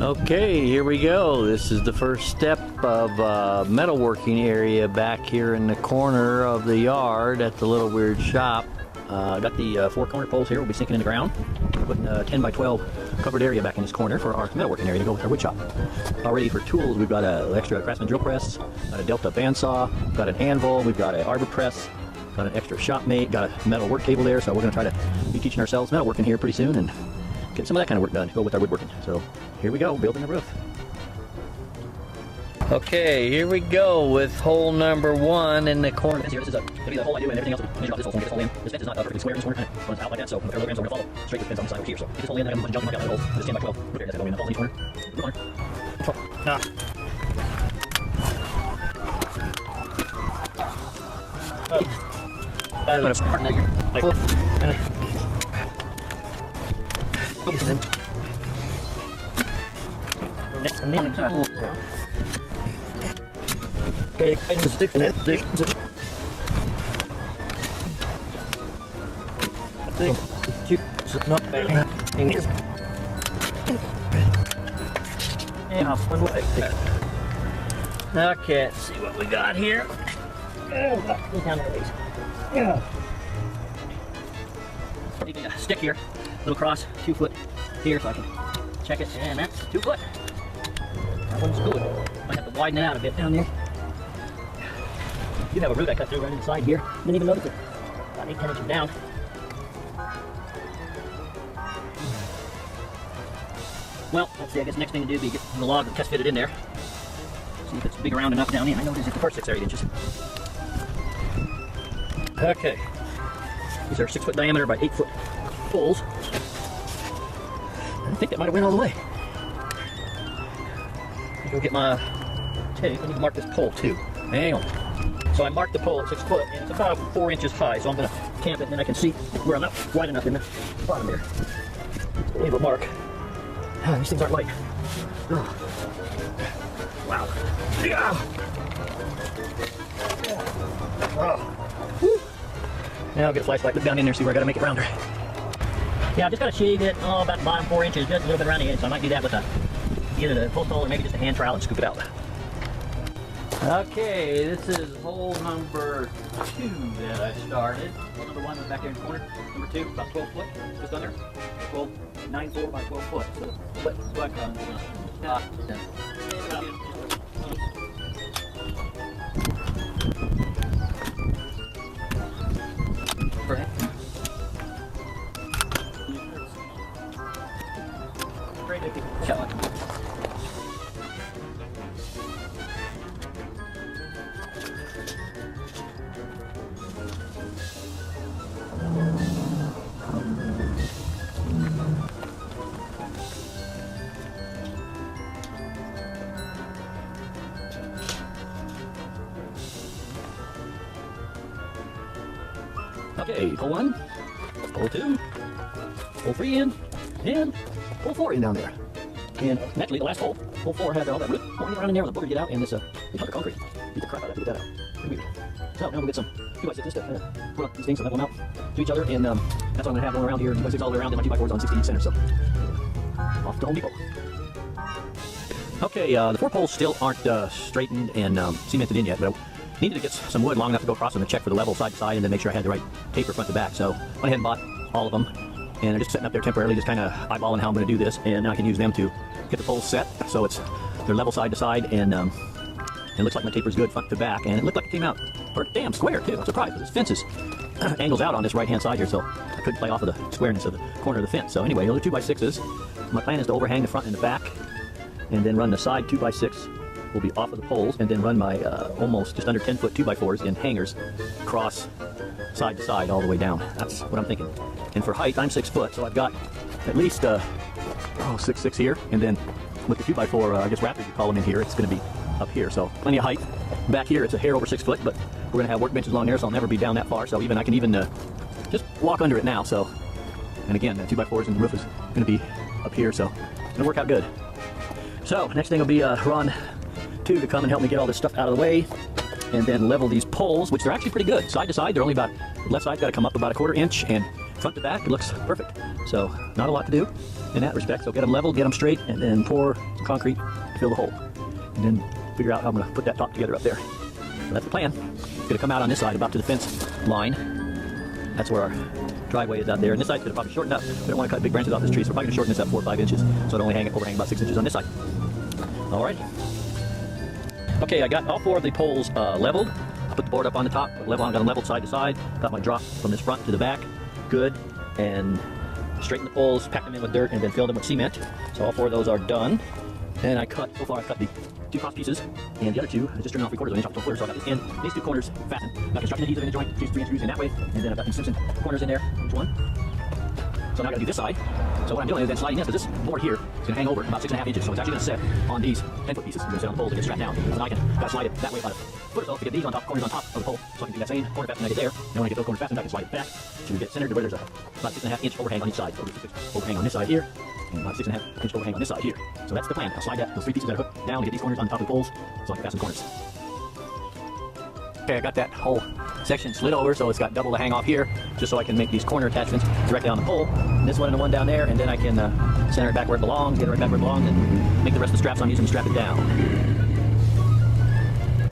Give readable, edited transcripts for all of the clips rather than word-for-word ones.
Okay, here we go. This is the first step of metalworking area back here in the corner of the yard at the Little Weird shop. Got the 4 corner poles here. We'll be sinking in the ground. Putting a 10 by 12 covered area back in this corner for our metalworking area to go with our wood shop. Already for tools, we've got an extra Craftsman drill press, got a Delta bandsaw, got an anvil, we've got an arbor press, got an extra shopmate, got a metal work table there. So we're going to try to be teaching ourselves metalworking here pretty soon and get some of that kind of work done to go with our woodworking. So here we go, building the roof. Okay, here we go with hole number 1 in the corner. This is gonna be the hole I do, and everything else will measure off this hole and get this hole in. This fence is not perfectly square in this corner, and it runs out like that, so with our kilograms, we're gonna follow straight to the fence on the side over here. So get this hole in, then I got a bunch of junk mark out of the hole. This 10 by 12. Okay, that's gonna go in the hole in each corner. I'm gonna start that here. Okay, kind of stick in it. Not bad. Okay, let's see what we got here. Need a stick here, little cross, 2 foot here, so I can check it, and that's 2 foot. That one's good. Might have to widen it out a bit down there. You have a root I cut through right inside here. Didn't even notice it. About 8-10 inches down. Well, let's see. I guess the next thing to do would be get the log and test fit it in there. See if it's big around enough down here. I noticed it's the first 6 or 8 inches. Okay. These are 6 foot diameter by 8 foot poles. I think that might have went all the way. I'll go get my tape. I need to mark this pole too. Hang on. So I marked the pole at 6 foot, and it's about 4 inches high. So I'm going to camp it, and then I can see where I'm not wide enough in the bottom there. Leave a mark. These things aren't light. Oh. Wow. Yeah. Oh. Now I'll get a flashlight, look down in there, see where I got to make it rounder. Yeah, I just got to shave it about the bottom 4 inches, just a little bit around the edge. So I might do that with either the post hole or maybe just a hand trowel and scoop it out. Okay, this is hole number 2 that I started. Hole number 1 was back there in the corner. Number 2, about 12 foot, just under. 9.4 by 12 foot. So split black on. Okay, hole 1, hole 2, hole 3 in, and hole 4 in down there. And naturally, the last hole, hole 4, had all that root pointing around in there with a booger to get out, and this hunk of concrete. Beat the crap out of it to get that out. Pretty weird. So now we'll get some 2x6s to put up these things so level them out to each other, and that's what I'm going to have going around here. 2x6 all the way around, and my 2x4s on 60 each center. So off to Home Depot. Okay, the 4 poles still aren't straightened and cemented in yet, but I needed to get some wood long enough to go across them and check for the level side to side, and then make sure I had the right taper front to back. So went ahead and bought all of them, and they're just setting up there temporarily, just kind of eyeballing how I'm going to do this, and now I can use them to get the poles set so they're level side to side, and it looks like my taper's good front to back, and it looked like it came out pretty damn square too. I'm surprised because this fence is angles out on this right hand side here, so I couldn't play off of the squareness of the corner of the fence. So anyway, those are 2x6s. My plan is to overhang the front and the back, and then run the side 2x6 will be off of the poles, and then run my almost just under 10 foot 2x4s in hangers across side to side all the way down. That's what I'm thinking. And for height, I'm 6 foot, so I've got at least 6'6" here, and then with the 2x4, I guess raptors you call them in here, it's going to be up here, so plenty of height. Back here, it's a hair over 6 foot, but we're going to have workbenches along there, so I'll never be down that far. So I can even just walk under it now. So, and again, the 2x4s and the roof is going to be up here, so it's going to work out good. So next thing will be Ron 2 to come and help me get all this stuff out of the way, and then level these poles, which they're actually pretty good. Side to side, they're only about, the left side's got to come up about 1/4 inch, and front to back, it looks perfect. So not a lot to do in that respect. So get them leveled, get them straight, and then pour some concrete to fill the hole. And then figure out how I'm going to put that top together up there. So that's the plan. It's going to come out on this side about to the fence line. That's where our driveway is out there. And this side's going to probably shorten up. We don't want to cut big branches off this tree, so we're probably going to shorten this up 4 or 5 inches. So it only overhang about 6 inches on this side. Alright. Okay, I got all 4 of the poles leveled. I put the board up on the top, got them leveled side to side. Got my drop from this front to the back. Good. And straighten the poles, pack them in with dirt, and then fill them with cement. So all 4 of those are done. And so far I've cut the 2 cross pieces, and the other 2, I just turned off 3/4 of an inch off the quarter, so I got this end, these 2 corners fastened. Got construction adhesive in the joint, 3 inch screws in that way, and then I've got these Simpson corners in there, each one. So now I got to do this side. So what I'm doing is then sliding this, because this board here is going to hang over about 6.5 inches, so it's actually going to set on these 10-foot pieces. It's going to sit on the poles and get strapped down. So now I can slide it that way about a foot or so to get these corners on top of the pole, so I can do that same corner fastening I did there. And when I get those corners fastened, I can slide it back to get centered to where there's about 6.5 inch overhang on each side. So there's 6 overhang on this side here, and about 6.5 inch overhang on this side here. So that's the plan. I'll slide those 3 pieces that are hooked down to get these corners on top of the poles, so I can fasten the corners. Okay, I got that whole section slid over, so it's got double the hang off here, just so I can make these corner attachments directly on the pole. And this one and the one down there, and then I can center it back where it belongs, get it right back where it belongs, and make the rest of the straps I'm using to strap it down.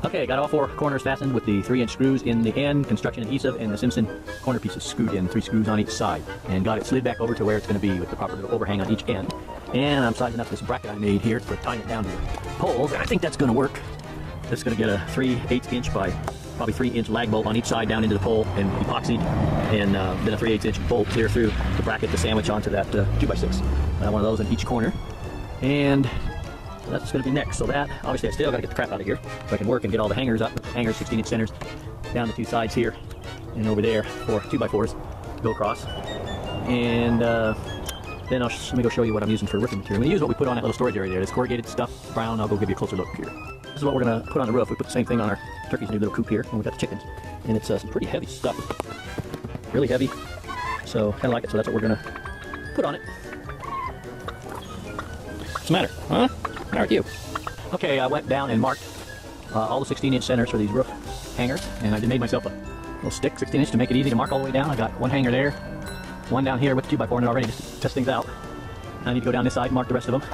Okay, got all 4 corners fastened with the 3-inch screws in the end, construction adhesive, and the Simpson corner pieces screwed in, 3 screws on each side, and got it slid back over to where it's going to be with the proper little overhang on each end. And I'm sizing up this bracket I made here for tying it down to the poles, and I think that's going to work. It's going to get a 3/8 inch by probably 3-inch lag bolt on each side down into the pole and epoxied, and then a 3/8 inch bolt clear through the bracket to sandwich onto that 2x6. One of those in each corner, and that's going to be next. So that, obviously I still got to get the crap out of here so I can work and get all the hangers up. Hangers, 16-inch centers down the 2 sides here and over there for 2x4s to go across. And then let me go show you what I'm using for roofing material. I'm going to use what we put on that little storage area there. This corrugated stuff, brown. I'll go give you a closer look here. This is what we're going to put on the roof. We put the same thing on our turkey's new little coop here, and we've got the chickens. And it's some pretty heavy stuff. Really heavy. So kind of like it, so that's what we're going to put on it. What's the matter? Huh? What's the matter with you? Okay, I went down and marked all the 16-inch centers for these roof hangers, and I made myself a little stick, 16-inch, to make it easy to mark all the way down. I got 1 hanger there, 1 down here with the 2x4 in it already, just to test things out. I need to go down this side and mark the rest of them.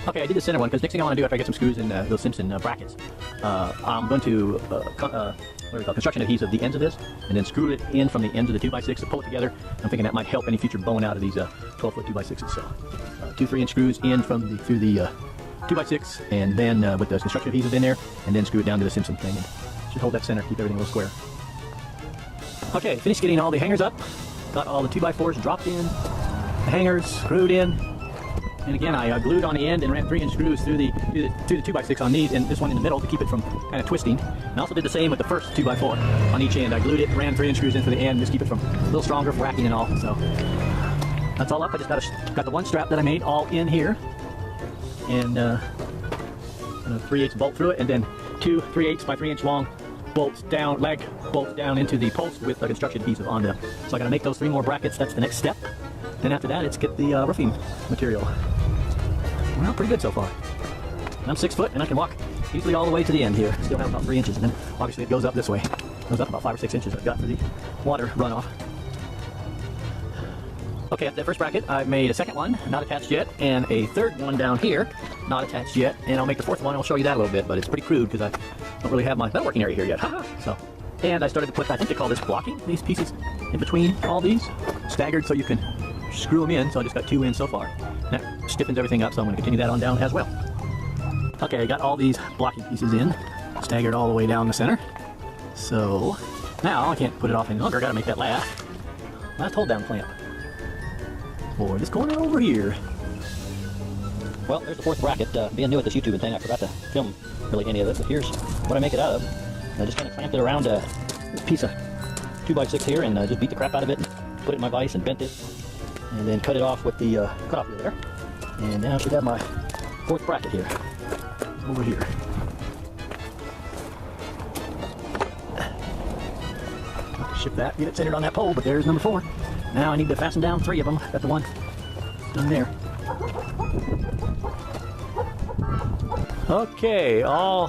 Okay, I did the center one because next thing I want to do after I get some screws in those Simpson brackets, I'm going to construction adhesive the ends of this, and then screw it in from the ends of the 2x6 to pull it together. I'm thinking that might help any future bowing out of these 12-foot 2x6s. So 2 3-inch screws in through the 2x6, and then with the construction adhesive in there, and then screw it down to the Simpson thing. And should hold that center, keep everything a little square. Okay, finished getting all the hangers up. Got all the 2x4s dropped in, the hangers screwed in. And again, I glued on the end and ran 3-inch screws through the 2x6 on these, and this one in the middle to keep it from kind of twisting. And I also did the same with the first 2x4 on each end. I glued it, ran 3-inch screws into the end, just keep it from a little stronger for racking and all. So that's all up. I just got the 1 strap that I made all in here, and a 3/8 bolt through it, and then 2 3/8 by 3-inch long bolts down, lag bolts down into the post with the construction adhesive on them. So I got to make those 3 more brackets. That's the next step. Then after that, it's get the roofing material. Well, pretty good so far. And I'm 6 foot, and I can walk easily all the way to the end here. Still have about 3 inches, and then obviously it goes up this way. It goes up about 5 or 6 inches I've got for the water runoff. Okay, after that first bracket, I made a second one, not attached yet, and a third one down here, not attached yet. And I'll make the 4th one. I'll show you that a little bit, but it's pretty crude because I don't really have my metalworking area here yet. So, and I started to put, I think they call this blocking, these pieces in between all these, staggered so you can screw them in. So I just got 2 in so far. That stiffens everything up, so I'm going to continue that on down as well. Okay, I got all these blocking pieces in, staggered all the way down the center. So now I can't put it off any longer. I got to make that last hold down clamp for this corner over here. Well, there's the 4th bracket. Being new at this YouTube thing, I forgot to film really any of this, but here's what I make it out of. I just kind of clamped it around this piece of 2x6 here, and just beat the crap out of it, and put it in my vise and bent it, and then cut it off with the cutoff wheel there. And now I should have my 4th bracket here, over here. Shift that, get it centered on that pole, but there's number 4. Now I need to fasten down 3 of them. Got the one done there. Okay, all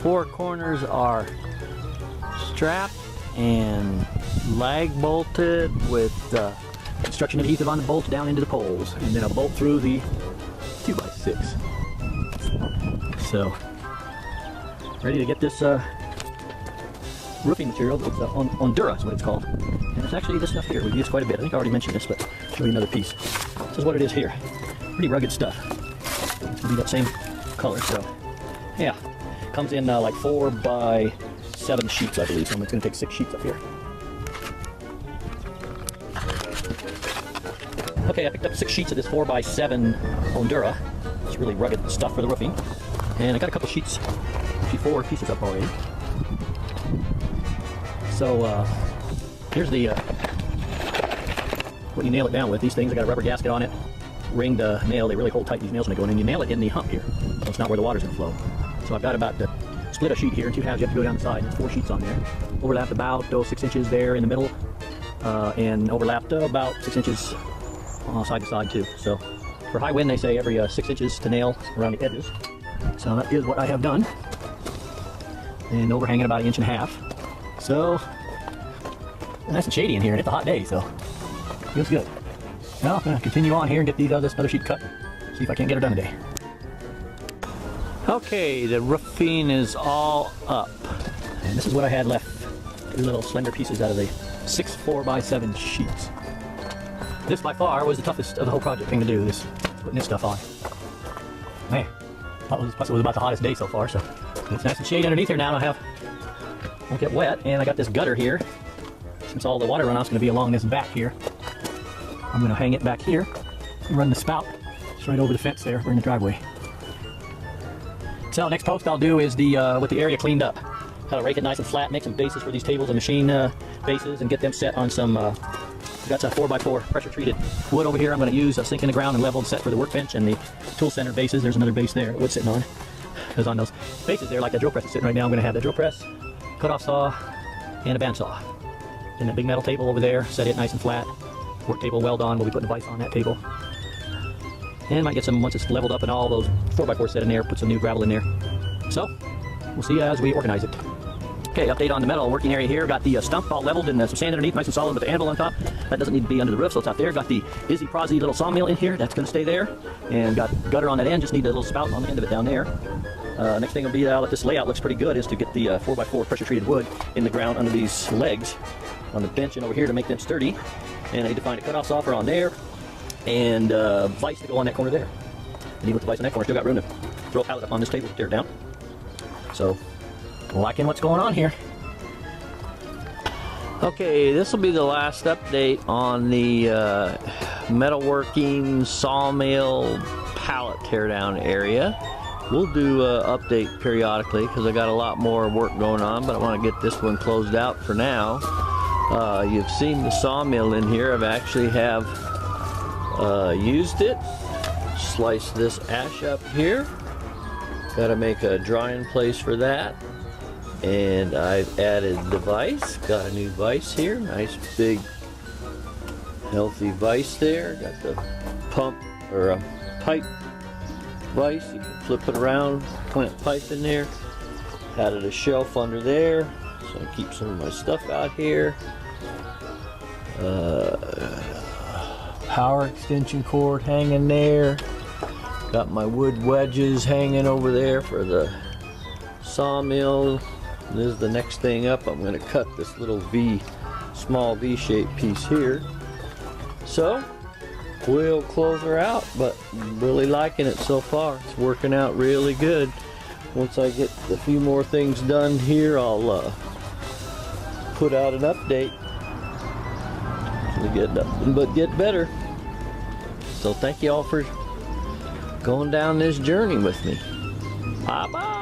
4 corners are strapped and lag bolted with construction adhesive on the bolts down into the poles, and then a bolt through the 2x6. So, ready to get this roofing material. It's Ondura is what it's called. And it's actually this stuff here. We've used quite a bit. I think I already mentioned this, but I'll show you another piece. This is what it is here. Pretty rugged stuff. It'll be that same color, so yeah. Comes in like 4x7 sheets, I believe. So it's going to take 6 sheets up here. Okay, I picked up 6 sheets of this 4x7 Ondura. It's really rugged stuff for the roofing. And I got a couple sheets, actually 4 pieces up already. So here's the what you nail it down with. These things, I got a rubber gasket on it, ringed nail. They really hold tight, these nails when they go in, and you nail it in the hump here. So it's not where the water's going to flow. So I've got about to split a sheet here in 2 halves. You have to go down the side. There's 4 sheets on there. Overlapped about 6 inches there in the middle, and overlapped about 6 inches side to side too. So for high wind, they say every 6 inches to nail around the edges. So that is what I have done. And overhanging about 1.5 inches. So nice and shady in here, and it's a hot day, so feels good. Now I'm gonna continue on here and get this other sheet cut. See if I can't get her done today. Okay, the roofing is all up. And this is what I had left. 2 little slender pieces out of the 6 4x7 sheets. This by far was the toughest of the whole project thing to do, this putting this stuff on. Man, plus it was about the hottest day so far, so it's nice and shady underneath here now, and won't get wet. And I got this gutter here. Since all the water runoff's going to be along this back here, I'm going to hang it back here and run the spout straight over the fence there. We're in the driveway. So next post I'll do is with the area cleaned up. How to rake it nice and flat, make some bases for these tables and machine bases, and get them set on some got some 4x4 pressure treated wood over here. I'm going to use a sink in the ground and level and set for the workbench and the tool center bases. There's another base there, wood sitting on. Because on those bases there, like that drill press is sitting right now, I'm going to have the drill press, cut-off saw, and a bandsaw. And that big metal table over there, set it nice and flat. Work table weld on, we'll be putting a vise on that table. And might get some, once it's leveled up and all those 4x4 set in there, put some new gravel in there. So, we'll see as we organize it. Okay, update on the metal working area here. Got the stump all leveled and some sand underneath, nice and solid with the anvil on top. That doesn't need to be under the roof, so it's out there. Got the Izzy Prozzy little sawmill in here, that's going to stay there. And got gutter on that end, just need a little spout on the end of it down there. Next thing will be, that this layout looks pretty good, is to get the 4x4 pressure treated wood in the ground under these legs on the bench and over here to make them sturdy. And I need to find a cutoff saw for on there, and vise to go on that corner there. And even with the vise on that corner, still got room to throw a pallet up on this table, tear it down. So, liking what's going on here. Okay, this will be the last update on the metalworking sawmill pallet teardown area. We'll do update periodically because I got a lot more work going on, but I want to get this one closed out for now. You've seen the sawmill in here. I've actually have used it. Slice this ash up here. Got to make a drying place for that. And I've added the vise. Got a new vise here. Nice big healthy vise there. Got the pump or a pipe vise. You can flip it around, plant pipe in there. Added a shelf under there so I keep some of my stuff out here. Power extension cord hanging there. Got my wood wedges hanging over there for the sawmill. This is the next thing up. I'm going to cut this little small V-shaped piece here. So we'll close her out, but I'm really liking it so far. It's working out really good. Once I get a few more things done here, I'll put out an update. Get better. So thank you all for going down this journey with me. Bye bye.